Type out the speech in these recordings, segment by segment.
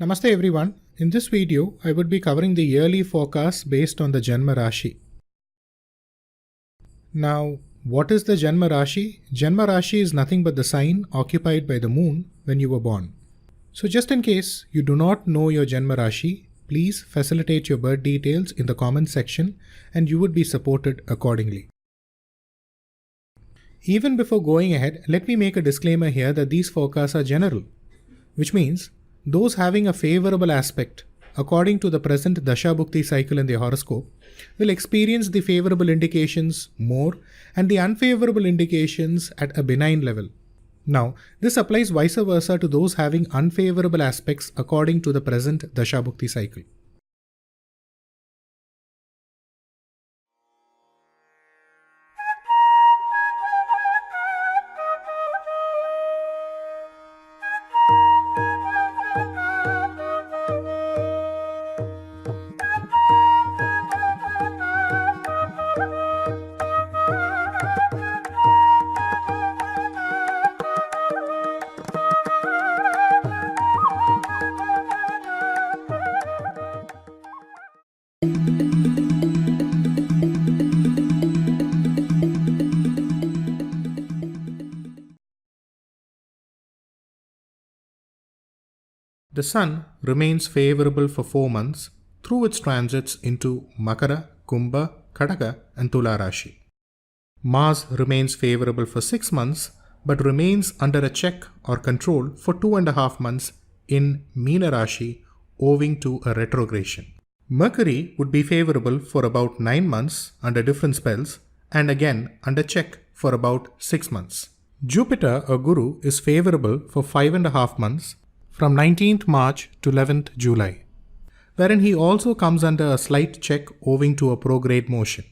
Namaste everyone. In this video, I would be covering the yearly forecast based on the Janma Rashi. Now, what is the Janma Rashi? Janma Rashi is nothing but the sign occupied by the moon when you were born. So just in case you do not know your Janma Rashi, please facilitate your birth details in the comment section and you would be supported accordingly. Even before going ahead, let me make a disclaimer here that these forecasts are general, which means those having a favorable aspect according to the present Dasha Bhukti cycle in the horoscope will experience the favorable indications more and the unfavorable indications at a benign level. Now, this applies vice versa to those having unfavorable aspects according to the present Dasha Bhukti cycle. The Sun remains favorable for 4 months through its transits into Makara, Kumbha, Kadaka and Tula Rashi. Mars remains favorable for 6 months but remains under a check or control for 2.5 months in Meena Rashi owing to a retrogression. Mercury would be favorable for about 9 months under different spells and again under check for about 6 months. Jupiter or Guru is favorable for 5.5 months from 19th March to 11th July, wherein he also comes under a slight check owing to a prograde motion.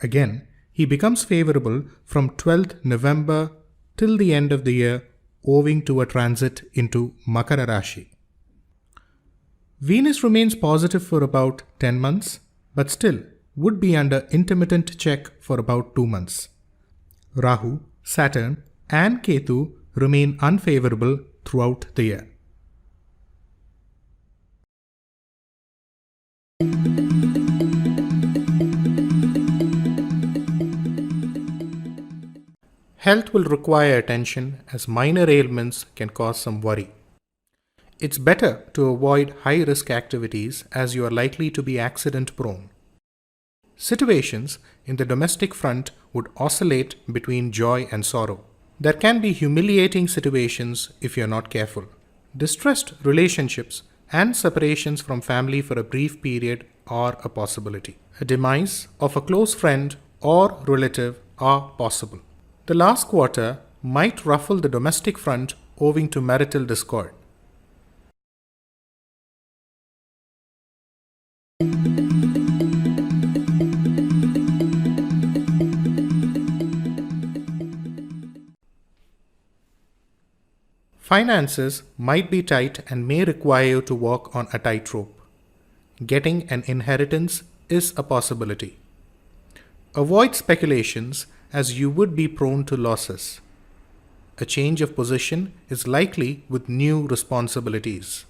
Again, he becomes favorable from 12th November till the end of the year owing to a transit into Makara Rashi. Venus remains positive for about 10 months, but still would be under intermittent check for about 2 months. Rahu, Saturn and Ketu remain unfavorable throughout the year. Health will require attention as minor ailments can cause some worry. It's better to avoid high-risk activities as you are likely to be accident-prone. Situations in the domestic front would oscillate between joy and sorrow. There can be humiliating situations if you are not careful. Distressed relationships and separations from family for a brief period are a possibility. A demise of a close friend or relative are possible. The last quarter might ruffle the domestic front owing to marital discord. Finances might be tight and may require you to walk on a tightrope. Getting an inheritance is a possibility. Avoid speculations as you would be prone to losses. A change of position is likely with new responsibilities.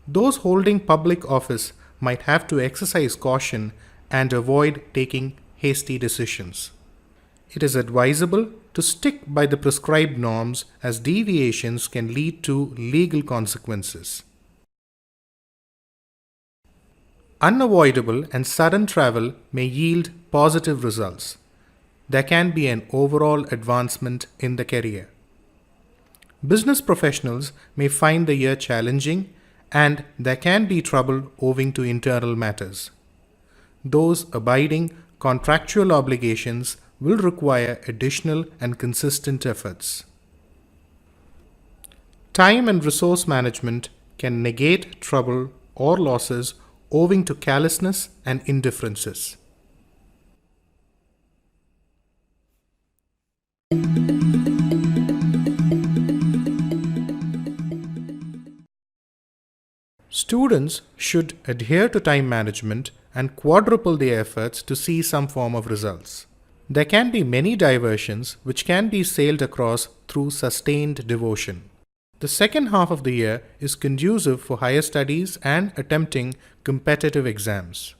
Those holding public office might have to exercise caution and avoid taking hasty decisions. It is advisable to stick by the prescribed norms as deviations can lead to legal consequences. Unavoidable and sudden travel may yield positive results. There can be an overall advancement in the career. Business professionals may find the year challenging and there can be trouble owing to internal matters. Those abiding contractual obligations will require additional and consistent efforts. Time and resource management can negate trouble or losses owing to carelessness and indifferences. Students should adhere to time management and quadruple their efforts to see some form of results. There can be many diversions which can be sailed across through sustained devotion. The second half of the year is conducive for higher studies and attempting competitive exams.